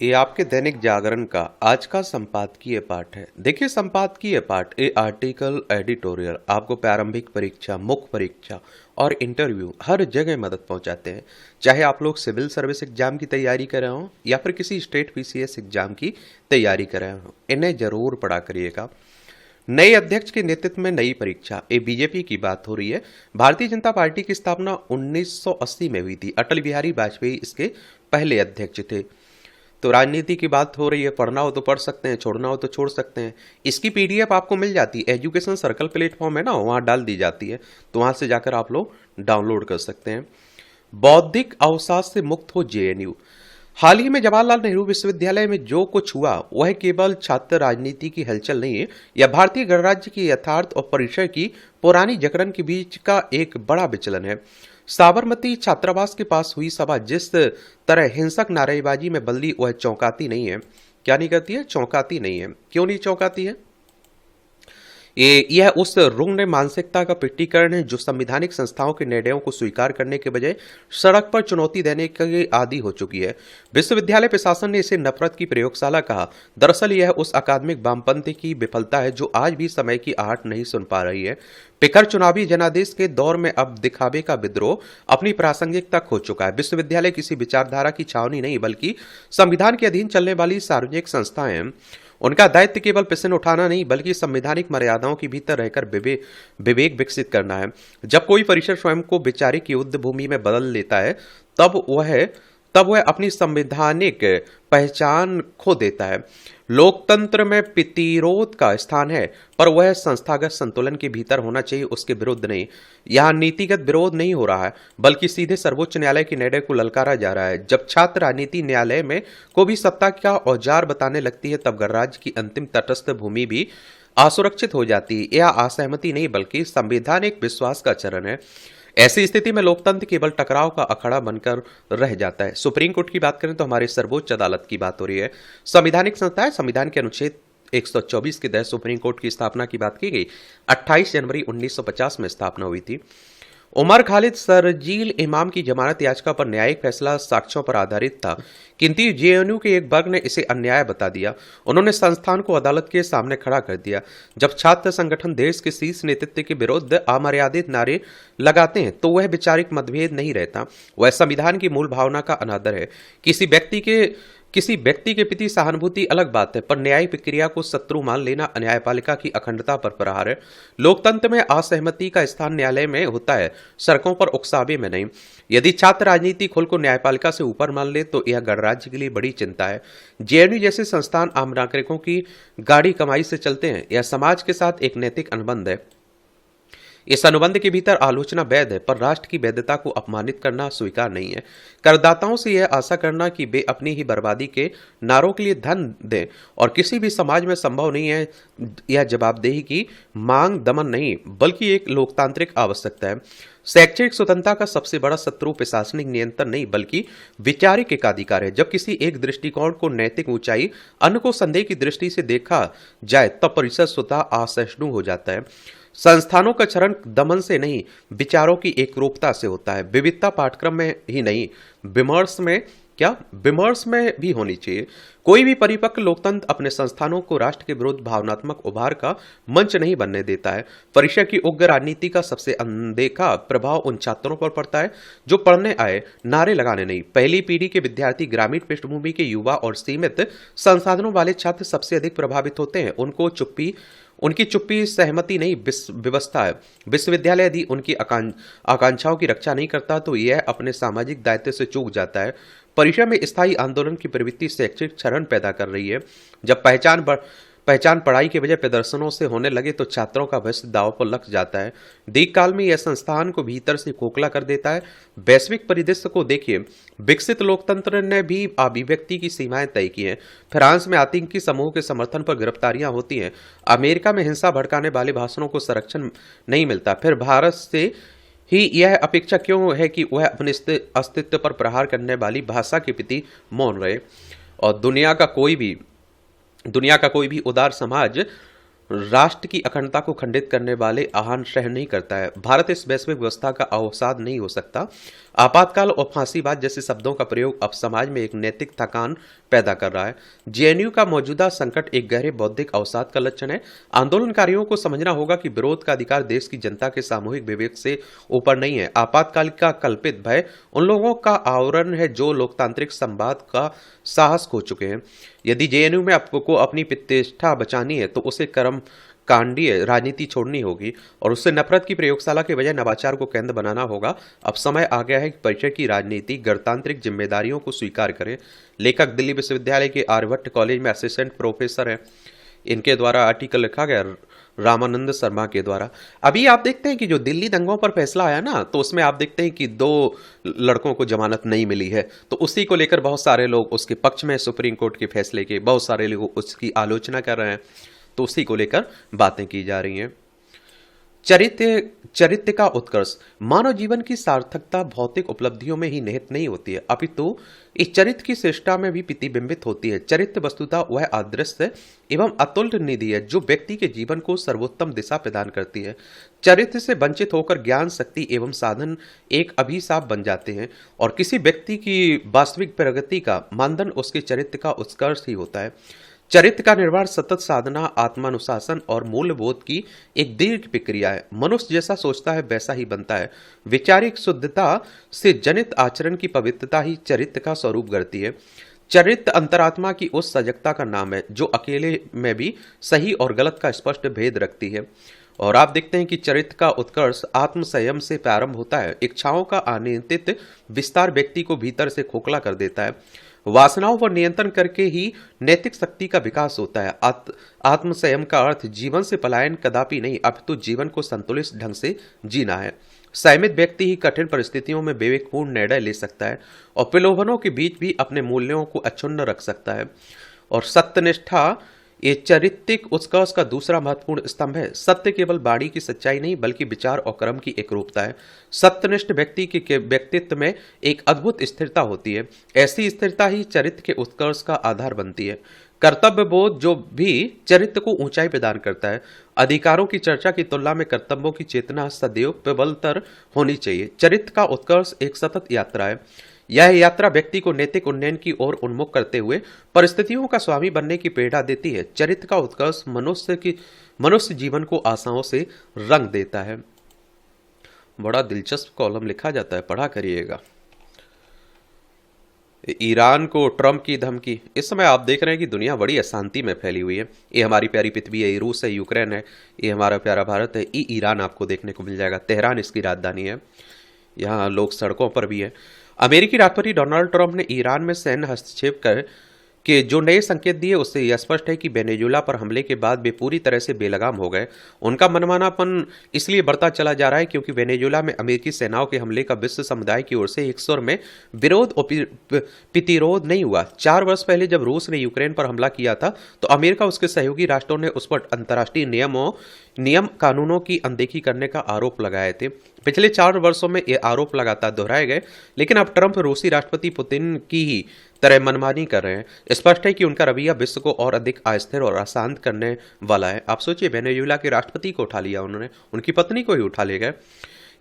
ये आपके दैनिक जागरण का आज का संपादकीय पाठ है। देखिए, संपादकीय पाठ ये आर्टिकल, एडिटोरियल आपको प्रारंभिक परीक्षा, मुख्य परीक्षा और इंटरव्यू हर जगह मदद पहुंचाते हैं। चाहे आप लोग सिविल सर्विस एग्जाम की तैयारी कर रहे हो या फिर किसी स्टेट पीसीएस एग्जाम की तैयारी कर रहे हो, इन्हें जरूर पढ़ा करिएगा। नए अध्यक्ष के नेतृत्व में नई परीक्षा, ये बीजेपी की बात हो रही है। भारतीय जनता पार्टी की स्थापना 1980 में हुई थी। अटल बिहारी वाजपेयी इसके पहले अध्यक्ष थे। तो राजनीति की बात हो रही है, पढ़ना हो तो पढ़ सकते हैं, छोड़ना हो तो छोड़ सकते हैं। इसकी पीडीएफ आपको मिल जाती है, एजुकेशन सर्कल प्लेटफॉर्म है ना, वहाँ डाल दी जाती है, तो वहाँ से जाकर आप लोग डाउनलोड कर सकते हैं। बौद्धिक अवसाद से मुक्त हो जेएनयू। हाल ही में जवाहरलाल नेहरू विश्वविद्यालय में जो कुछ हुआ वह केवल छात्र राजनीति की हलचल नहीं है, यह भारतीय गणराज्य की यथार्थ और परिसर की पुरानी जकड़न के बीच का एक बड़ा विचलन है। साबरमती छात्रावास के पास हुई सभा जिस तरह हिंसक नारेबाजी में बदली वह चौंकाती नहीं है। क्या नहीं करती है? चौंकाती नहीं है। क्यों नहीं चौंकाती है? यह उस रुग्ण मानसिकता का प्रकटीकरण है जो संवैधानिक संस्थाओं के निर्णयों को स्वीकार करने के बजाय सड़क पर चुनौती देने के आदी हो चुकी है। विश्वविद्यालय प्रशासन ने इसे नफरत की प्रयोगशाला कहा। दरअसल यह उस अकादमिक वामपंथी की विफलता है जो आज भी समय की आहट नहीं सुन पा रही है। पिकर चुनावी जनादेश के दौर में अब दिखावे का विद्रोह अपनी प्रासंगिकता खो चुका है। विश्वविद्यालय किसी विचारधारा की छावनी नहीं बल्कि संविधान के अधीन चलने वाली सार्वजनिक संस्थाएं हैं। उनका दायित्व केवल प्रश्न उठाना नहीं बल्कि संवैधानिक मर्यादाओं के भीतर रहकर विवेक विकसित करना है। जब कोई परिसर स्वयं को वैचारिक युद्ध भूमि में बदल लेता है तब वह अपनी संवैधानिक पहचान खो देता है। लोकतंत्र में प्रतिरोध का स्थान है, पर वह संस्थागत संतुलन के भीतर होना चाहिए, उसके विरुद्ध नहीं। यहाँ नीतिगत विरोध नहीं हो रहा है बल्कि सीधे सर्वोच्च न्यायालय के निर्णय को ललकारा जा रहा है। जब छात्र राजनीति न्यायालय में को भी सत्ता का औजार बताने लगती है तब गणराज्य की अंतिम तटस्थ भूमि भी असुरक्षित हो जाती है। यह असहमति नहीं बल्कि संवैधानिक विश्वास का चरण है। ऐसी स्थिति में लोकतंत्र केवल टकराव का अखाड़ा बनकर रह जाता है। सुप्रीम कोर्ट की बात करें तो हमारे सर्वोच्च अदालत की बात हो रही है। संवैधानिक संस्था है। संविधान के अनुच्छेद 124 के तहत सुप्रीम कोर्ट की स्थापना की बात की गई। 28 जनवरी 1950 में स्थापना हुई थी। उमर खालिद सरजील इमाम की जमानत याचिका पर न्यायिक फैसला साक्ष्यों पर आधारित था, किंतु जेएनयू के एक वर्ग ने इसे अन्याय बता दिया। उन्होंने संस्थान को अदालत के सामने खड़ा कर दिया। जब छात्र संगठन देश के शीर्ष नेतृत्व के विरुद्ध अमर्यादित नारे लगाते हैं तो वह वैचारिक मतभेद नहीं रहता, वह संविधान की मूल भावना का अनादर है। किसी व्यक्ति के प्रति सहानुभूति अलग बात है, पर न्यायिक प्रक्रिया को शत्रु मान लेना न्यायपालिका की अखंडता पर प्रहार है। लोकतंत्र में असहमति का स्थान न्यायालय में होता है, सड़कों पर उकसावे में नहीं। यदि छात्र राजनीति खुल को न्यायपालिका से ऊपर मान ले तो यह गणराज्य के लिए बड़ी चिंता है। जेएनयू जैसे संस्थान आम नागरिकों की गाढ़ी कमाई से चलते हैं। यह समाज के साथ एक नैतिक अनुबंध है। इस अनुबंध के भीतर आलोचना वैध है, पर राष्ट्र की वैधता को अपमानित करना स्वीकार नहीं है। करदाताओं से यह आशा करना कि वे अपनी ही बर्बादी के नारों के लिए धन दें और किसी भी समाज में संभव नहीं है। यह जवाबदेही की मांग दमन नहीं बल्कि एक लोकतांत्रिक आवश्यकता है। शैक्षणिक स्वतंत्रता का सबसे बड़ा शत्रु प्रशासनिक नियंत्रण नहीं बल्कि वैचारिक एकाधिकार है। जब किसी एक दृष्टिकोण को नैतिक ऊंचाई, अन्य को संदेह की दृष्टि से देखा जाए तब परिषद स्वतः असहिष्णु हो जाता है। संस्थानों का चरण दमन से नहीं, विचारों की एकरूपता से होता है। विविधता पाठ्यक्रम में ही नहीं, विमर्श में भी होनी चाहिए। कोई भी परिपक्व लोकतंत्र अपने संस्थानों को राष्ट्र के विरुद्ध भावनात्मक उभार का मंच नहीं बनने देता है। परिषद की उग्र राजनीति का सबसे अनदेखा प्रभाव उन छात्रों पर पड़ता है जो पढ़ने आए, नारे लगाने नहीं। पहली पीढ़ी के विद्यार्थी, ग्रामीण पृष्ठभूमि के युवा और सीमित संसाधनों वाले छात्र सबसे अधिक प्रभावित होते हैं। उनकी चुप्पी सहमति नहीं, व्यवस्था है। विश्वविद्यालय यदि उनकी आकांक्षाओं की रक्षा नहीं करता तो यह अपने सामाजिक दायित्व से चूक जाता है। परिसर में स्थायी आंदोलन की प्रवृत्ति शैक्षिक क्षरण पैदा कर रही है। जब पहचान पढ़ाई के बजाय प्रदर्शनों से होने लगे तो छात्रों का भविष्य दांव पर लग जाता है। दीर्घकाल में यह संस्थान को भीतर से खोखला कर देता है। वैश्विक परिदृश्य को देखिए, विकसित लोकतंत्र ने भी अभिव्यक्ति की सीमाएं तय की हैं। फ्रांस में आतंकी समूह के समर्थन पर गिरफ्तारियां होती हैं। अमेरिका में हिंसा भड़काने वाले भाषणों को संरक्षण नहीं मिलता। फिर भारत से ही यह अपेक्षा क्यों है कि वह अपने अस्तित्व पर प्रहार करने वाली भाषा के प्रति मौन रहे। और दुनिया का कोई भी उदार समाज राष्ट्र की अखंडता को खंडित करने वाले आह्वान सहन नहीं करता है। भारत इस वैश्विक व्यवस्था का अवसाद नहीं हो सकता। आपातकाल और फांसीवाद जैसे शब्दों का प्रयोग अब समाज में एक नैतिक थकान पैदा कर रहा है। जेएनयू का मौजूदा संकट एक गहरे बौद्धिक अवसाद का लक्षण है। आंदोलनकारियों को समझना होगा कि विरोध का अधिकार देश की जनता के सामूहिक विवेक से ऊपर नहीं है। आपातकाल का कल्पित भय उन लोगों का आवरण है जो लोकतांत्रिक संवाद का साहस खो चुके हैं। यदि जेएनयू में आपको अपनी प्रतिष्ठा बचानी है तो उसे कर्म कांडीय राजनीति छोड़नी होगी और उससे नफरत की प्रयोगशाला के बजाय नवाचार को केंद्र बनाना होगा। अब समय आ गया है कि परिषद की राजनीति गणतांत्रिक जिम्मेदारियों को स्वीकार करे। लेखक दिल्ली विश्वविद्यालय के आर्यभट्ट कॉलेज में असिस्टेंट प्रोफेसर हैं। इनके द्वारा आर्टिकल लिखा गया रामानंद शर्मा के द्वारा। अभी आप देखते हैं कि जो दिल्ली दंगों पर फैसला आया ना, तो उसमें आप देखते हैं कि 2 लड़कों को जमानत नहीं मिली है, तो उसी को लेकर बहुत सारे लोग उसके पक्ष में, सुप्रीम कोर्ट के फैसले के बहुत सारे लोग उसकी आलोचना कर रहे हैं, तो उसी को लेकर बातें की जा रही हैं। चरित्र चरित्र का उत्कर्ष। मानव जीवन की सार्थकता भौतिक उपलब्धियों में ही निहित नहीं होती है, अपितु इस चरित्र की श्रेष्ठता में भी प्रतिबिंबित होती है। चरित्र वस्तुतः वह अदृश्य एवं अतुल्य निधि है जो व्यक्ति के जीवन को सर्वोत्तम दिशा प्रदान करती है। चरित्र से वंचित होकर ज्ञान, शक्ति एवं साधन एक अभिशाप बन जाते हैं और किसी व्यक्ति की वास्तविक प्रगति का मानदंड उसके चरित्र का उत्कर्ष ही होता है। चरित्र का निर्माण सतत साधना, आत्मानुशासन और मूल्यबोध की एक दीर्घ प्रक्रिया है। मनुष्य जैसा सोचता है वैसा ही बनता है। वैचारिक शुद्धता से जनित आचरण की पवित्रता ही चरित्र का स्वरूप करती है। चरित्र अंतरात्मा की उस सजगता का नाम है जो अकेले में भी सही और गलत का स्पष्ट भेद रखती है। और आप देखते हैं कि चरित्र का उत्कर्ष आत्म संयम से प्रारंभ होता है। इच्छाओं का अनियंत्रित विस्तार व्यक्ति को भीतर से खोखला कर देता है। वासनाओं पर नियंत्रण करके ही नैतिक शक्ति का विकास होता है। आत्म संयम का अर्थ जीवन से पलायन कदापि नहीं, अपितु जीवन को संतुलित ढंग से जीना है। संयमित व्यक्ति ही कठिन परिस्थितियों में विवेकपूर्ण निर्णय ले सकता है और प्रलोभनों के बीच भी अपने मूल्यों को अक्षुण्ण रख सकता है। और सत्यनिष्ठा ये चारित्रिक उत्कर्ष का दूसरा महत्वपूर्ण स्तंभ है। सत्य केवल वाणी की सच्चाई नहीं बल्कि विचार और कर्म की एकरूपता है। सत्यनिष्ठ व्यक्ति के व्यक्तित्व में एक अद्भुत स्थिरता होती है। ऐसी स्थिरता ही चरित्र के उत्कर्ष का आधार बनती है। कर्तव्य बोध जो भी चरित्र को ऊंचाई प्रदान करता है। अधिकारों की चर्चा की तुलना में कर्तव्यों की चेतना सदैव प्रबलतर होनी चाहिए। चरित्र का उत्कर्ष एक सतत यात्रा है। यह यात्रा व्यक्ति को नैतिक उन्नयन की ओर उन्मुख करते हुए परिस्थितियों का स्वामी बनने की प्रेरणा देती है। चरित्र का उत्कर्ष मनुष्य जीवन को आशाओं से रंग देता है। बड़ा दिलचस्प कॉलम लिखा जाता है, पढ़ा करिएगा। ईरान को ट्रंप की धमकी। इस समय आप देख रहे हैं कि दुनिया बड़ी अशांति में फैली हुई है। ये हमारी प्यारी पृथ्वी है, ये रूस है, यूक्रेन है, ये हमारा प्यारा भारत है, ये ईरान आपको देखने को मिल जाएगा। तेहरान इसकी राजधानी है। यहाँ लोग सड़कों पर भी हैं। अमेरिकी राष्ट्रपति डोनाल्ड ट्रंप ने ईरान में सैन्य हस्तक्षेप कर के जो नए संकेत दिए उससे यह स्पष्ट है कि वेनेजुएला पर हमले के बाद वे पूरी तरह से बेलगाम हो गए। उनका मनमानापन इसलिए बढ़ता चला जा रहा है क्योंकि वेनेजुएला में अमेरिकी सेनाओं के हमले का विश्व समुदाय की ओर से एक स्वर में विरोध और प्रतिरोध नहीं हुआ। 4 वर्ष पहले जब रूस ने यूक्रेन पर हमला किया था तो अमेरिका उसके सहयोगी राष्ट्रों ने उस पर अंतर्राष्ट्रीय नियम कानूनों की अनदेखी करने का आरोप लगाए थे। पिछले 4 वर्षों में ये आरोप लगातार दोहराए गए, लेकिन अब ट्रंप रूसी राष्ट्रपति पुतिन की ही तरह मनमानी कर रहे हैं। स्पष्ट है कि उनका रवैया विश्व को और अधिक अस्थिर और अशांत करने वाला है। आप सोचिए, वेनेजुएला के राष्ट्रपति को उठा लिया उन्होंने, उनकी पत्नी को ही उठा ले गए।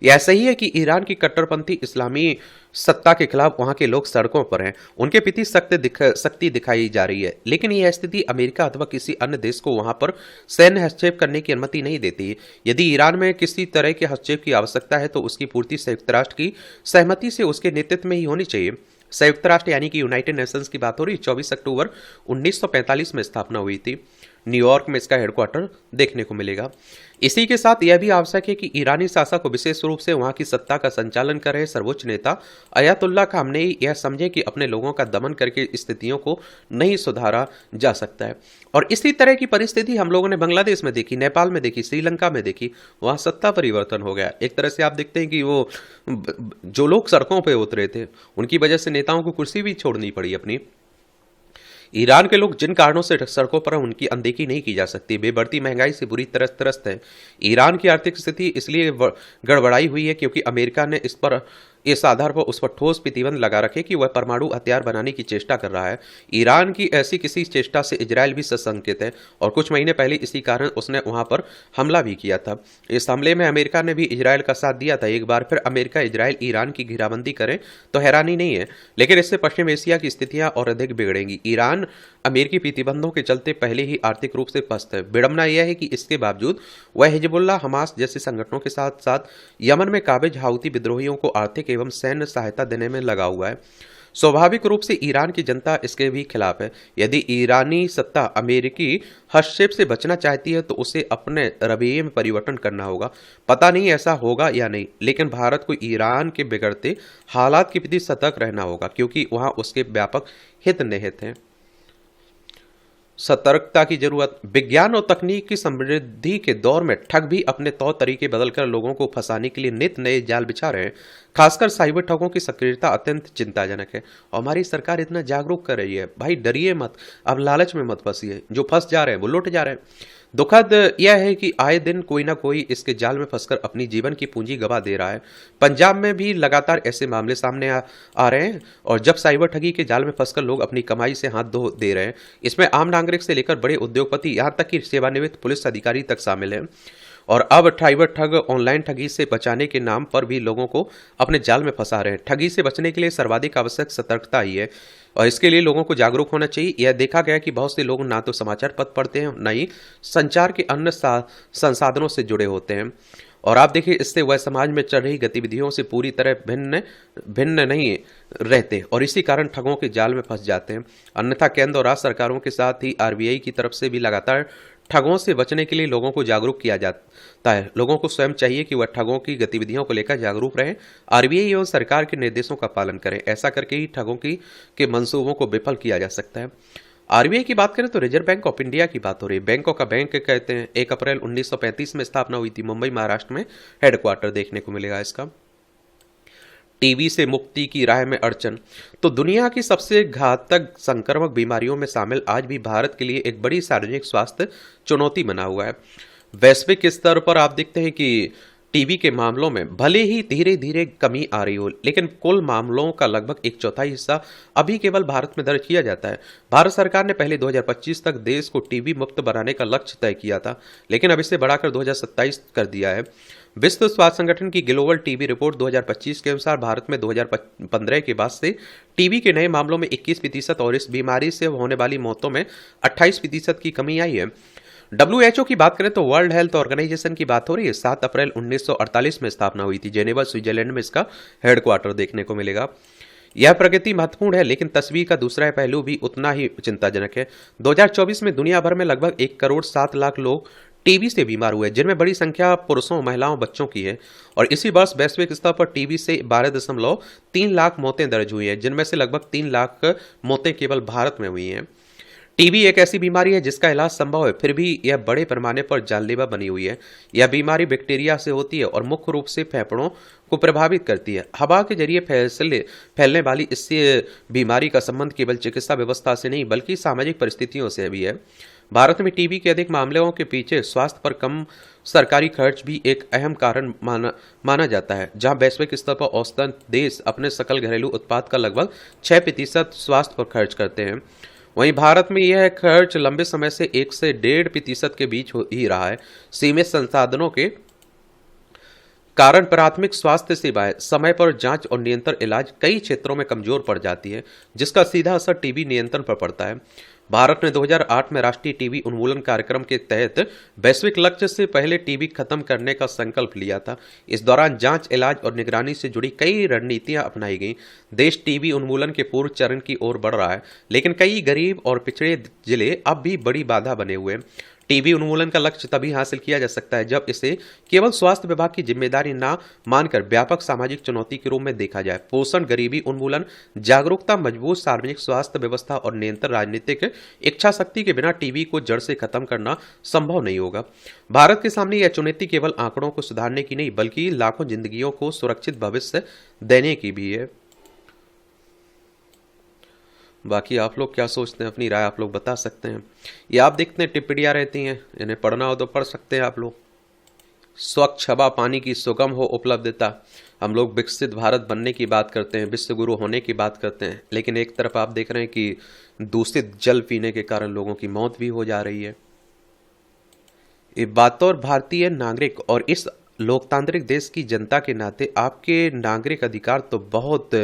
यह सही है कि ईरान की कट्टरपंथी इस्लामी सत्ता के खिलाफ वहां के लोग सड़कों पर हैं, उनके प्रति सख्ती दिखाई जा रही है, लेकिन यह स्थिति अमेरिका अथवा किसी अन्य देश को वहां पर सैन्य हस्तक्षेप करने की अनुमति नहीं देती। यदि ईरान में किसी तरह के हस्तक्षेप की आवश्यकता है तो उसकी पूर्ति संयुक्त राष्ट्र की सहमति से उसके नेतृत्व में ही होनी चाहिए। संयुक्त राष्ट्र यानी कि यूनाइटेड नेशंस की बात हो रही। 24 अक्टूबर 1945 में स्थापना हुई थी। न्यूयॉर्क में इसका हेडक्वार्टर देखने को मिलेगा। इसी के साथ यह भी आवश्यक है कि ईरानी शासक को विशेष रूप से वहां की सत्ता का संचालन कर रहे सर्वोच्च नेता अयातुल्ला खामनेई यह समझे कि अपने लोगों का दमन करके स्थितियों को नहीं सुधारा जा सकता है। और इसी तरह की परिस्थिति हम लोगों ने बांग्लादेश में देखी, नेपाल में देखी, श्रीलंका में देखी। वहां सत्ता परिवर्तन हो गया। एक तरह से आप देखते हैं कि वो जो लोग सड़कों पर उतरे थे उनकी वजह से नेताओं को कुर्सी भी छोड़नी पड़ी अपनी। ईरान के लोग जिन कारणों से सड़कों पर उनकी अनदेखी नहीं की जा सकती। वे बढ़ती महंगाई से बुरी तरह त्रस्त है। ईरान की आर्थिक स्थिति इसलिए गड़बड़ाई हुई है क्योंकि अमेरिका ने इस पर इस आधार पर उस पर ठोस प्रतिबंध लगा रखे कि वह परमाणु हथियार बनाने की चेष्टा कर रहा है। ईरान की ऐसी किसी चेष्टा से इजरायल भी सशंकित है और कुछ महीने पहले इसी कारण उसने वहां पर हमला भी किया था। इस हमले में अमेरिका ने भी इजरायल का साथ दिया था। एक बार फिर अमेरिका इजरायल ईरान की घेराबंदी करे तो हैरानी नहीं है, लेकिन इससे पश्चिम एशिया की स्थितियां और अधिक बिगड़ेंगी। ईरान अमेरिकी प्रतिबंधों के चलते पहले ही आर्थिक रूप से पस्त है। विडंबना यह है कि इसके बावजूद वह हिजबुल्लाह, हमास जैसे संगठनों के साथ साथ यमन में काबिज हाउती विद्रोहियों को आर्थिक एवं सैन्य सहायता देने में लगा हुआ है। स्वाभाविक रूप से ईरान की जनता इसके भी खिलाफ है। यदि ईरानी सत्ता अमेरिकी हस्तक्षेप से बचना चाहती है तो उसे अपने रवैये में परिवर्तन करना होगा। पता नहीं ऐसा होगा या नहीं, लेकिन भारत को ईरान के बिगड़ते हालात के प्रति सतर्क रहना होगा, क्योंकि वहां उसके व्यापक हित निहित हैं। सतर्कता की जरूरत। विज्ञान और तकनीक की समृद्धि के दौर में ठग भी अपने तौर तरीके बदलकर लोगों को फंसाने के लिए नित नए जाल बिछा रहे हैं। खासकर साइबर ठगों की सक्रियता अत्यंत चिंताजनक है और हमारी सरकार इतना जागरूक कर रही है। भाई डरिए मत, अब लालच में मत फंसिए। जो फंस जा रहे हैं वो लुट जा रहे हैं। दुखद यह है कि आए दिन कोई ना कोई इसके जाल में फंसकर अपनी जीवन की पूंजी गवा दे रहा है। पंजाब में भी लगातार ऐसे मामले सामने आ रहे हैं और जब साइबर ठगी के जाल में फंसकर लोग अपनी कमाई से हाथ धो दे रहे हैं। इसमें आम नागरिक से लेकर बड़े उद्योगपति, यहाँ तक कि सेवानिवृत्त पुलिस अधिकारी तक शामिल हैं। और अब साइबर ठग ऑनलाइन ठगी से बचाने के नाम पर भी लोगों को अपने जाल में फंसा रहे हैं। ठगी से बचने के लिए सर्वाधिक आवश्यक सतर्कता ही है और इसके लिए लोगों को जागरूक होना चाहिए। यह देखा गया कि बहुत से लोग ना तो समाचार पत्र पढ़ते हैं, न ही संचार के अन्य संसाधनों से जुड़े होते हैं। और आप देखिए, इससे वह समाज में चल रही गतिविधियों से पूरी तरह भिन्न नहीं रहते और इसी कारण ठगों के जाल में फंस जाते हैं। अन्यथा केंद्र और राज्य सरकारों के साथ ही आरबीआई की तरफ से भी लगातार ठगों से बचने के लिए लोगों को जागरूक किया जाता है। लोगों को स्वयं चाहिए कि वह ठगों की गतिविधियों को लेकर जागरूक रहें, आरबीआई एवं सरकार के निर्देशों का पालन करें। ऐसा करके ही ठगों के मंसूबों को विफल किया जा सकता है। आरबीआई की बात करें तो रिजर्व बैंक ऑफ इंडिया की बात हो रही है। बैंकों का बैंक कहते हैं। 1 अप्रैल 1935 में स्थापना हुई थी। मुंबई महाराष्ट्र में हेडक्वार्टर देखने को मिलेगा इसका। टीबी से मुक्ति की राह में अड़चन। तो दुनिया की सबसे घातक संक्रामक बीमारियों में शामिल आज भी भारत के लिए एक बड़ी सार्वजनिक स्वास्थ्य चुनौती बना हुआ है। वैश्विक स्तर पर आप देखते हैं कि टीबी के मामलों में भले ही धीरे धीरे कमी आ रही हो, लेकिन कुल मामलों का लगभग 1/4 हिस्सा अभी केवल भारत में दर्ज किया जाता है। भारत सरकार ने पहले 2025 तक देश को टीबी मुक्त बनाने का लक्ष्य तय किया था, लेकिन अब इसे बढ़ाकर 2027 कर दिया है। विश्व स्वास्थ्य संगठन की ग्लोबल टीबी रिपोर्ट 2025 के अनुसार भारत में 2015 के बाद से टीबी के नए मामलों में 21% और इस बीमारी से होने वाली मौतों में 28% की कमी आई है। WHO की बात करें तो वर्ल्ड हेल्थ ऑर्गेनाइजेशन की बात हो रही है। 7 अप्रैल 1948 में स्थापना हुई थी। जेनेवा स्विट्जरलैंड में इसका हेडक्वार्टर देखने को मिलेगा। यह प्रगति महत्वपूर्ण है, लेकिन तस्वीर का दूसरा पहलू भी उतना ही चिंताजनक है। 2024 में दुनिया भर में लगभग 1,07,00,000 लोग टीबी से बीमार हुए, जिनमें बड़ी संख्या पुरुषों, महिलाओं, बच्चों की है। और इसी वर्ष वैश्विक स्तर पर टीबी से 12.3 लाख मौतें दर्ज हुई हैं, जिनमें से लगभग 3 लाख मौतें केवल भारत में हुई हैं। टीबी एक ऐसी बीमारी है जिसका इलाज संभव है, फिर भी यह बड़े पैमाने पर जानलेवा बनी हुई है। यह बीमारी बैक्टीरिया से होती है और मुख्य रूप से फेफड़ों को प्रभावित करती है। हवा के जरिए फैलने वाली इस बीमारी का संबंध केवल चिकित्सा व्यवस्था से नहीं बल्कि सामाजिक परिस्थितियों से भी है। भारत में टीबी के अधिक मामलों के पीछे स्वास्थ्य पर कम सरकारी खर्च भी एक अहम कारण माना जाता है। जहां वैश्विक स्तर पर औसतन देश अपने सकल घरेलू उत्पाद का लगभग 6% स्वास्थ्य पर खर्च करते हैं, वहीं भारत में यह खर्च लंबे समय से 1 से 1.5% के बीच हो ही रहा है। सीमित संसाधनों के कारण प्राथमिक स्वास्थ्य सेवाएं, समय पर जांच और निरंतर इलाज कई क्षेत्रों में कमजोर पड़ जाती है, जिसका सीधा असर टीबी नियंत्रण पर पड़ता है। भारत ने 2008 में राष्ट्रीय टीबी उन्मूलन कार्यक्रम के तहत वैश्विक लक्ष्य से पहले टीबी खत्म करने का संकल्प लिया था। इस दौरान जांच, इलाज और निगरानी से जुड़ी कई रणनीतियां अपनाई गईं। देश टीबी उन्मूलन के पूर्व चरण की ओर बढ़ रहा है, लेकिन कई गरीब और पिछड़े जिले अब भी बड़ी बाधा बने हुए हैं। टीबी उन्मूलन का लक्ष्य तभी हासिल किया जा सकता है जब इसे केवल स्वास्थ्य विभाग की जिम्मेदारी ना मानकर व्यापक सामाजिक चुनौती के रूप में देखा जाए। पोषण, गरीबी उन्मूलन, जागरूकता, मजबूत सार्वजनिक स्वास्थ्य व्यवस्था और निरंतर राजनीतिक इच्छा शक्ति के बिना टीबी को जड़ से खत्म करना संभव नहीं होगा। भारत के सामने यह चुनौती केवल आंकड़ों को सुधारने की नहीं बल्कि लाखों जिंदगियों को सुरक्षित भविष्य देने की भी है। बाकी आप लोग क्या सोचते हैं, अपनी राय आप लोग बता सकते हैं। ये आप देखते हैं टिप्पणियां रहती हैं, इन्हें पढ़ना हो तो पढ़ सकते हैं आप लोग। स्वच्छ हवा, पानी की सुगम हो उपलब्धता। हम लोग विकसित भारत बनने की बात करते हैं, विश्व गुरु होने की बात करते हैं, लेकिन एक तरफ आप देख रहे हैं कि दूषित जल पीने के कारण लोगों की मौत भी हो जा रही है। ये बतौर भारतीय नागरिक और इस लोकतांत्रिक देश की जनता के नाते आपके नागरिक अधिकार तो बहुत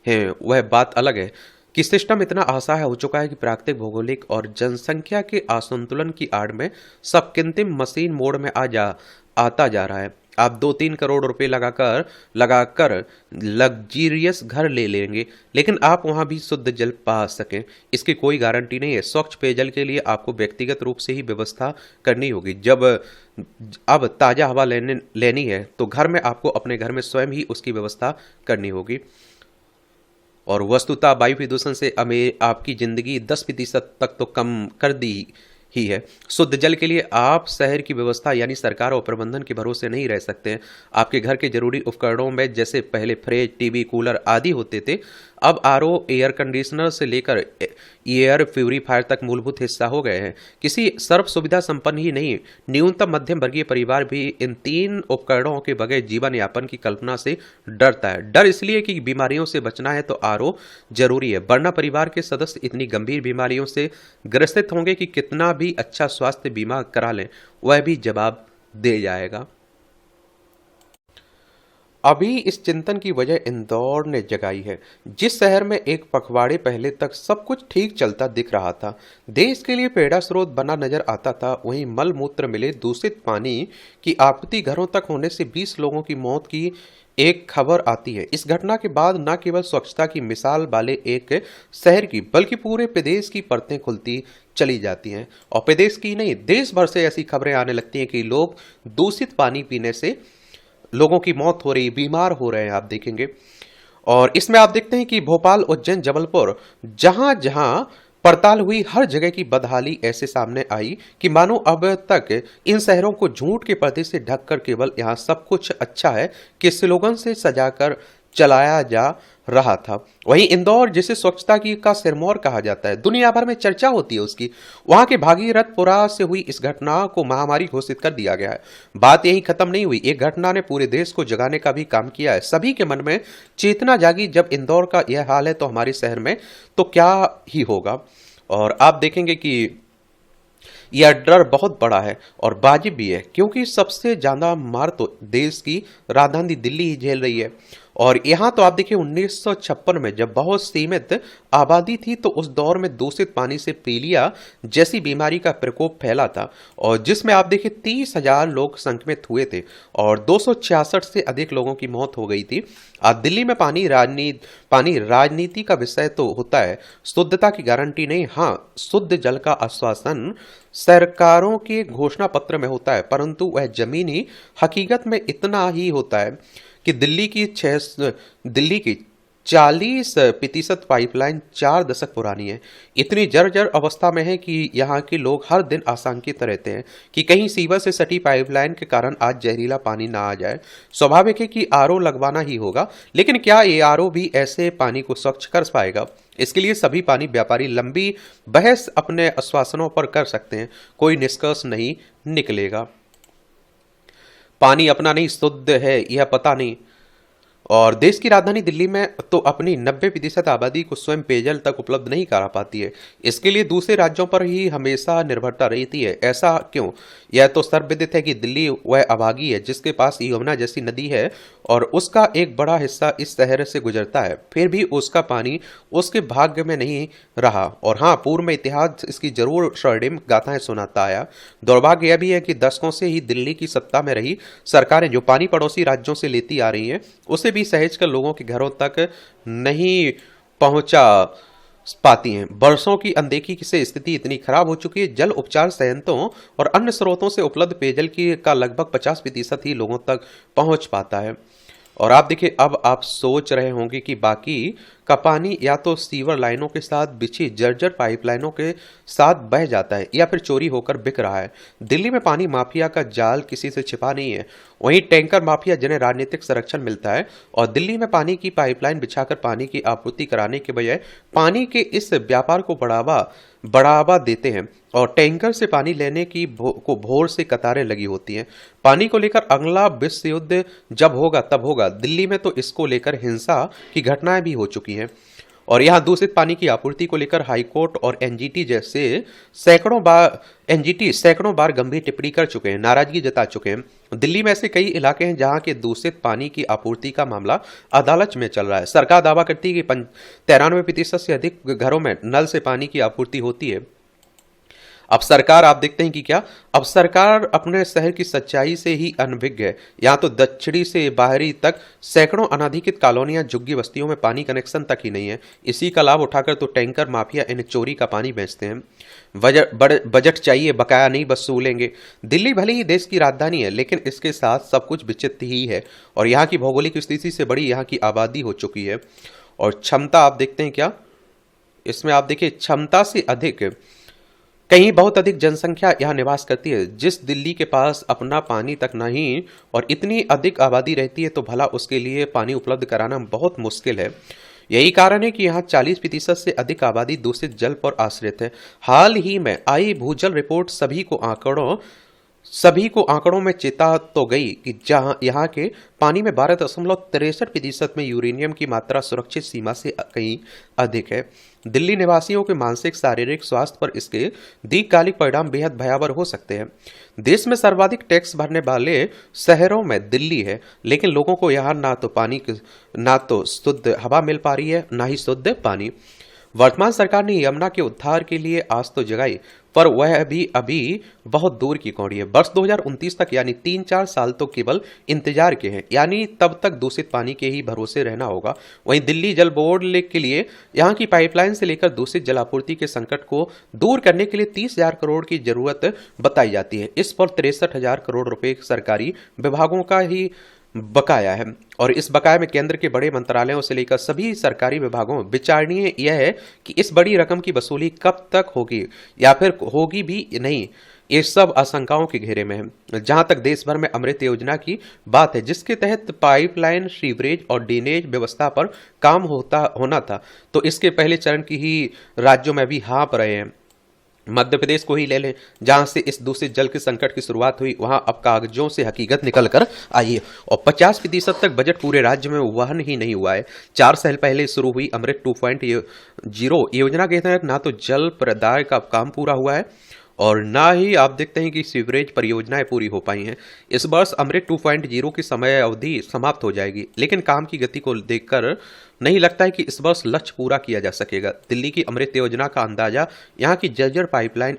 हैं, वह बात अलग है कि सिस्टम इतना असहाय हो चुका है कि प्राकृतिक, भौगोलिक और जनसंख्या के असंतुलन की आड़ में सब कृत्रिम मशीन मोड में आता जा रहा है। आप 2-3 करोड़ रुपए लगाकर लगाकर लग्जीरियस घर ले लेंगे, लेकिन आप वहां भी शुद्ध जल पा सकें, इसकी कोई गारंटी नहीं है। स्वच्छ पेयजल के लिए आपको व्यक्तिगत रूप से ही व्यवस्था करनी होगी। जब अब ताज़ा हवा लेनी है तो घर में आपको अपने घर में स्वयं ही उसकी व्यवस्था करनी होगी। और वस्तुतः वायु प्रदूषण से हमें आपकी जिंदगी 10% तक तो कम कर दी ही है। शुद्ध जल के लिए आप शहर की व्यवस्था यानी सरकार और प्रबंधन के भरोसे नहीं रह सकते हैं। आपके घर के जरूरी उपकरणों में जैसे पहले फ्रिज, टीवी, कूलर आदि होते थे, अब आरओ, एयर कंडीशनर से लेकर एयर प्यूरीफायर तक मूलभूत हिस्सा हो गए हैं। किसी सर्व सुविधा संपन्न ही नहीं, न्यूनतम मध्यम वर्गीय परिवार भी इन 3 उपकरणों के बगैर जीवन यापन की कल्पना से डरता है। डर इसलिए कि बीमारियों से बचना है तो आरओ जरूरी है, वरना परिवार के सदस्य इतनी गंभीर बीमारियों से ग्रसित होंगे कि कितना भी अच्छा स्वास्थ्य बीमा करा लें वह भी जवाब दे जाएगा। अभी इस चिंतन की वजह इंदौर ने जगाई है, जिस शहर में एक पखवाड़े पहले तक सब कुछ ठीक चलता दिख रहा था, देश के लिए पेड़ा स्रोत बना नजर आता था, वहीं मल मूत्र मिले दूषित पानी की आपूर्ति घरों तक होने से 20 लोगों की मौत की एक खबर आती है। इस घटना के बाद न केवल स्वच्छता की मिसाल वाले एक शहर की बल्कि पूरे प्रदेश की परतें खुलती चली जाती हैं, और प्रदेश की नहीं देश भर से ऐसी खबरें आने लगती हैं कि लोग दूषित पानी पीने से लोगों की मौत हो रही, बीमार हो रहे हैं, आप देखेंगे। और इसमें आप देखते हैं कि भोपाल, उज्जैन, जबलपुर, जहां जहां पड़ताल हुई हर जगह की बदहाली ऐसे सामने आई कि मानो अब तक इन शहरों को झूठ के पर्दे से ढककर केवल यहाँ सब कुछ अच्छा है कि स्लोगन से सजाकर चलाया जा रहा था। वहीं इंदौर, जिसे स्वच्छता की का सिरमौर कहा जाता है, दुनिया भर में चर्चा होती है उसकी, वहां के भागीरथपुरा से हुई इस घटना को महामारी घोषित कर दिया गया है। बात यही खत्म नहीं हुई, एक घटना ने पूरे देश को जगाने का भी काम किया है। सभी के मन में चेतना जागी, जब इंदौर का यह हाल है तो हमारे शहर में तो क्या ही होगा। और आप देखेंगे कि यह डर बहुत बड़ा है और वाजिब भी है, क्योंकि सबसे ज्यादा मार तो देश की राजधानी दिल्ली ही झेल रही है। और यहाँ तो आप देखिए 1956 में जब बहुत सीमित आबादी थी तो उस दौर में दूषित पानी से पीलिया जैसी बीमारी का प्रकोप फैला था, और जिसमें आप देखिए 30,000 लोग संक्रमित हुए थे और 266 से अधिक लोगों की मौत हो गई थी। आज दिल्ली में पानी राजनीति का विषय तो होता है, शुद्धता की गारंटी नहीं। हाँ, शुद्ध जल का आश्वासन सरकारों के घोषणा पत्र में होता है, परंतु वह जमीनी हकीकत में इतना ही होता है कि दिल्ली की 40% पाइपलाइन 4 दशक पुरानी है, इतनी जर्जर अवस्था में है कि यहाँ के लोग हर दिन आशंकित रहते हैं कि कहीं सीवर से सटी पाइपलाइन के कारण आज जहरीला पानी ना आ जाए। स्वाभाविक है कि आरओ लगवाना ही होगा, लेकिन क्या ये आरओ भी ऐसे पानी को स्वच्छ कर पाएगा? इसके लिए सभी पानी व्यापारी लंबी बहस अपने आश्वासनों पर कर सकते हैं, कोई निष्कर्ष नहीं निकलेगा। पानी अपना नहीं शुद्ध है यह पता नहीं। और देश की राजधानी दिल्ली में तो अपनी 90% आबादी को स्वयं पेयजल तक उपलब्ध नहीं करा पाती है, इसके लिए दूसरे राज्यों पर ही हमेशा निर्भरता रहती है। ऐसा क्यों? यह तो सर्वविदित है कि दिल्ली वह अभागी है जिसके पास यमुना जैसी नदी है और उसका एक बड़ा हिस्सा इस शहर से गुजरता है, फिर भी उसका पानी उसके भाग्य में नहीं रहा। और हाँ, पूर्व में इतिहास इसकी जरूर स्वर्णिम गाथाएं सुनाता आया। दुर्भाग्य यह भी है कि दशकों से ही दिल्ली की सत्ता में रही सरकारें जो पानी पड़ोसी राज्यों से लेती आ रही हैं, उसे भी सहेज कर लोगों के घरों तक नहीं पहुंचा पाती हैं। बरसों की अनदेखी से स्थिति इतनी खराब हो चुकी है, जल उपचार संयंत्रों और अन्य स्रोतों से उपलब्ध पेयजल की का लगभग 50% ही लोगों तक पहुंच पाता है। और आप देखिए, अब आप सोच रहे होंगे कि बाकी का पानी या तो सीवर लाइनों के साथ बिछी जर्जर पाइपलाइनों के साथ बह जाता है या फिर चोरी होकर बिक रहा है। दिल्ली में पानी माफिया का जाल किसी से छिपा नहीं है। वहीं टैंकर माफिया जिन्हें राजनीतिक संरक्षण मिलता है और दिल्ली में पानी की पाइपलाइन बिछाकर पानी की आपूर्ति कराने के बजाय पानी के इस व्यापार को बढ़ावा देते हैं और टैंकर से पानी लेने की को भोर से कतारें लगी होती हैं। पानी को लेकर अगला विश्व युद्ध जब होगा तब होगा। दिल्ली में तो इसको लेकर हिंसा की घटनाएं भी हो चुकी हैं और यहाँ दूषित पानी की आपूर्ति को लेकर हाईकोर्ट और एनजीटी जैसे सैकड़ों बार गंभीर टिप्पणी कर चुके हैं, नाराजगी जता चुके हैं। दिल्ली में ऐसे कई इलाके हैं जहां के दूषित पानी की आपूर्ति का मामला अदालत में चल रहा है। सरकार दावा करती है कि 93% से अधिक घरों में नल से पानी की आपूर्ति होती है। अब सरकार आप देखते हैं कि क्या, अब सरकार अपने शहर की सच्चाई से ही अनभिज्ञ है। यहाँ तो दक्षिणी से बाहरी तक सैकड़ों अनाधिकृत कॉलोनियां, झुग्गी बस्तियों में पानी कनेक्शन तक ही नहीं है। इसी का लाभ उठाकर तो टैंकर माफिया इन्हें चोरी का पानी बेचते हैं। बजट चाहिए, बकाया नहीं वसूलेंगे। दिल्ली भले ही देश की राजधानी है, लेकिन इसके साथ सब कुछ विचित्र ही है और यहाँ की भौगोलिक स्थिति से बड़ी यहाँ की आबादी हो चुकी है। और क्षमता आप देखते हैं क्या, इसमें आप देखिए क्षमता से अधिक कहीं बहुत अधिक जनसंख्या यहाँ निवास करती है। जिस दिल्ली के पास अपना पानी तक नहीं और इतनी अधिक आबादी रहती है तो भला उसके लिए पानी उपलब्ध कराना बहुत मुश्किल है। यही कारण है कि यहाँ 40% से अधिक आबादी दूषित जल पर आश्रित है। हाल ही में आई भूजल रिपोर्ट सभी को आंकड़ों में चेता तो गई कि जहां यहाँ के पानी में 12.63% में यूरेनियम की मात्रा सुरक्षित सीमा से कहीं अधिक है। दिल्ली निवासियों के मानसिक शारीरिक स्वास्थ्य पर इसके दीर्घकालिक परिणाम बेहद भयावह हो सकते हैं। देश में सर्वाधिक टैक्स भरने वाले शहरों में दिल्ली है, लेकिन लोगों को यहाँ ना तो शुद्ध हवा मिल पा रही है, ना ही शुद्ध पानी। वर्तमान सरकार ने यमुना के उद्धार के लिए आस तो जगाई, पर वह अभी बहुत दूर की कौड़ी है। वर्ष 2029 तक यानी 3-4 साल तो केवल इंतजार के हैं, यानी तब तक दूषित पानी के ही भरोसे रहना होगा। वहीं दिल्ली जल बोर्ड के लिए यहाँ की पाइपलाइन से लेकर दूषित जलापूर्ति के संकट को दूर करने के लिए 30,000 करोड़ की जरूरत बताई जाती है। इस पर 63,000 करोड़ रुपए सरकारी विभागों का ही बकाया है और इस बकाये में केंद्र के बड़े मंत्रालयों से लेकर सभी सरकारी विभागों में विचारणीय यह है कि इस बड़ी रकम की वसूली कब तक होगी या फिर होगी भी नहीं। ये सब आशंकाओं के घेरे में है। जहां तक देश भर में अमृत योजना की बात है, जिसके तहत पाइपलाइन, सीवरेज और ड्रेनेज व्यवस्था पर काम होना था, तो इसके पहले चरण की ही राज्यों में भी हाँप रहे हैं। मध्य प्रदेश को ही ले लें, जहां से इस दूषित जल के संकट की शुरुआत हुई, वहां अब कागजों से हकीकत निकल कर आई है और 50% तक बजट पूरे राज्य में वहन ही नहीं हुआ है। 4 साल पहले शुरू हुई अमृत 2.0 योजना के तहत ना तो जल प्रदाय का काम पूरा हुआ है और ना ही आप देखते हैं कि सीवरेज परियोजनाएं पूरी हो पाई हैं। इस वर्ष अमृत 2.0 की समय अवधि समाप्त हो जाएगी, लेकिन काम की गति को देखकर नहीं लगता है कि इस वर्ष लक्ष्य पूरा किया जा सकेगा। दिल्ली की अमृत योजना का अंदाजा यहाँ की जर्जर पाइपलाइन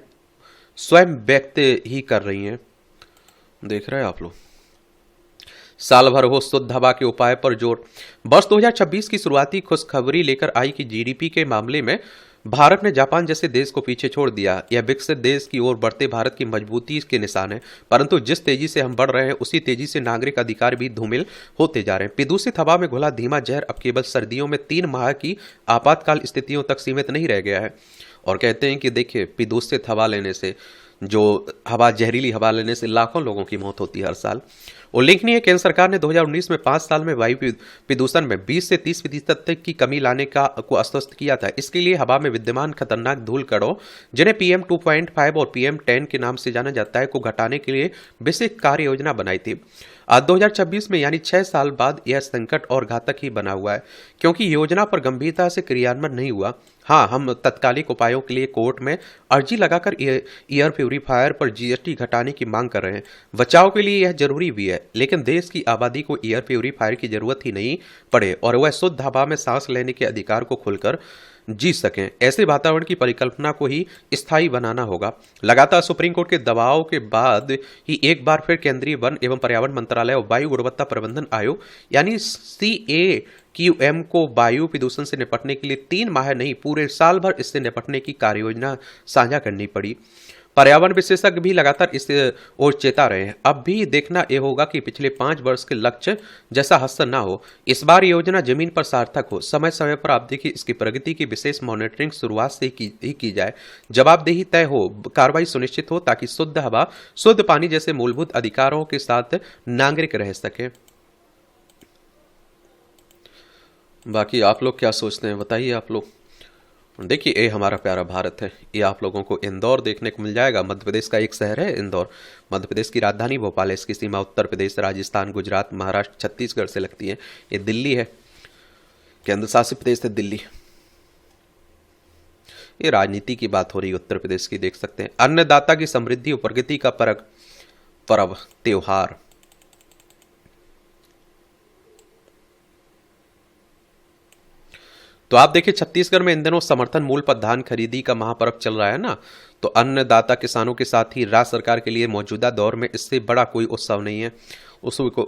स्वयं व्यक्त ही कर रही हैं। देख रहे हैं आप लोग। साल भर हो शुद्ध हवा के उपाय पर जोर। वर्ष 2026 की शुरुआती खुशखबरी लेकर आई कि जीडीपी के मामले में भारत ने जापान जैसे देश को पीछे छोड़ दिया। यह विकसित देश की ओर बढ़ते भारत की मजबूती के निशान है, परंतु जिस तेजी से हम बढ़ रहे हैं उसी तेजी से नागरिक अधिकार भी धूमिल होते जा रहे हैं। प्रदूषित हवा में घुला धीमा जहर अब केवल सर्दियों में 3 माह की आपातकाल स्थितियों तक सीमित नहीं रह गया है। और कहते हैं कि देखिए, प्रदूषित हवा लेने से, जहरीली हवा लेने से लाखों लोगों की मौत होती है हर साल। उल्लेखनीय है, केंद्र सरकार ने 2019 में 5 साल में वायु प्रदूषण में 20 से 30% तक की कमी लाने को आश्वस्त किया था। इसके लिए हवा में विद्यमान खतरनाक धूल कणों, जिन्हें PM 2.5 और PM 10 के नाम से जाना जाता है, को घटाने के लिए विशेष कार्य योजना बनाई थी। आज 2026 में यानी 6 साल बाद यह संकट और घातक ही बना हुआ है, क्योंकि योजना पर गंभीरता से क्रियान्वयन नहीं हुआ। हाँ, हम तत्कालिक उपायों के लिए कोर्ट में अर्जी लगाकर एयर प्यूरीफायर पर GST घटाने की मांग कर रहे हैं। बचाव के लिए यह जरूरी भी है, लेकिन देश की आबादी को एयर प्यूरीफायर की जरूरत ही नहीं पड़े और वह शुद्ध हवा में सांस लेने के अधिकार को खुलकर जी सकें। ऐसे वातावरण की परिकल्पना को ही स्थायी बनाना होगा। लगातार सुप्रीम कोर्ट के दबाव के बाद ही एक बार फिर केंद्रीय वन एवं पर्यावरण मंत्रालय और वायु गुणवत्ता प्रबंधन आयोग यानी CAQM को वायु प्रदूषण से निपटने के लिए 3 माह नहीं, पूरे साल भर इससे निपटने की कार्ययोजना साझा करनी पड़ी। पर्यावरण विशेषज्ञ भी लगातार इस ओर चेता रहे हैं। अब भी देखना ये होगा कि पिछले 5 वर्ष के लक्ष्य जैसा हादसा ना हो। इस बार योजना जमीन पर सार्थक हो। समय समय पर आप देखिए इसकी प्रगति की विशेष मॉनिटरिंग शुरुआत से ही की जाए। जवाबदेही तय हो, कार्रवाई सुनिश्चित हो, ताकि शुद्ध हवा, शुद्ध पानी जैसे मूलभूत अधिकारों के साथ नागरिक रह सके। बाकी आप लोग क्या सोचते हैं, बताइए आप लोग। देखिए ये हमारा प्यारा भारत है। ये आप लोगों को इंदौर देखने को मिल जाएगा। मध्य प्रदेश का एक शहर है इंदौर। मध्य प्रदेश की राजधानी भोपाल है। इसकी सीमा उत्तर प्रदेश, राजस्थान, गुजरात, महाराष्ट्र, छत्तीसगढ़ से लगती है। ये दिल्ली है, केंद्र शासित प्रदेश है दिल्ली। ये राजनीति की बात हो रही है उत्तर प्रदेश की, देख सकते हैं। अन्नदाता की समृद्धि और प्रगति का पर्व त्योहार। तो आप देखिए छत्तीसगढ़ में इन दिनों समर्थन मूल्य पर धान खरीदी का महापर्व चल रहा है ना। तो अन्नदाता किसानों के साथ ही राज्य सरकार के लिए मौजूदा दौर में इससे बड़ा कोई उत्सव नहीं है।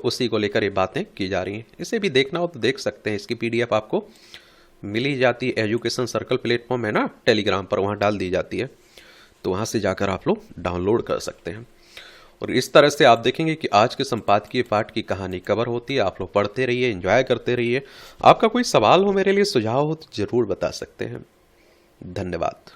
उसी को लेकर ये बातें की जा रही हैं। इसे भी देखना हो तो देख सकते हैं। इसकी पीडीएफ आपको मिल ही जाती है। एजुकेशन सर्कल प्लेटफॉर्म है ना टेलीग्राम पर, वहाँ डाल दी जाती है। तो वहाँ से जाकर आप लोग डाउनलोड कर सकते हैं। और इस तरह से आप देखेंगे कि आज के संपादकीय पाठ की कहानी कवर होती है। आप लोग पढ़ते रहिए, एंजॉय करते रहिए। आपका कोई सवाल हो, मेरे लिए सुझाव हो तो जरूर बता सकते हैं। धन्यवाद।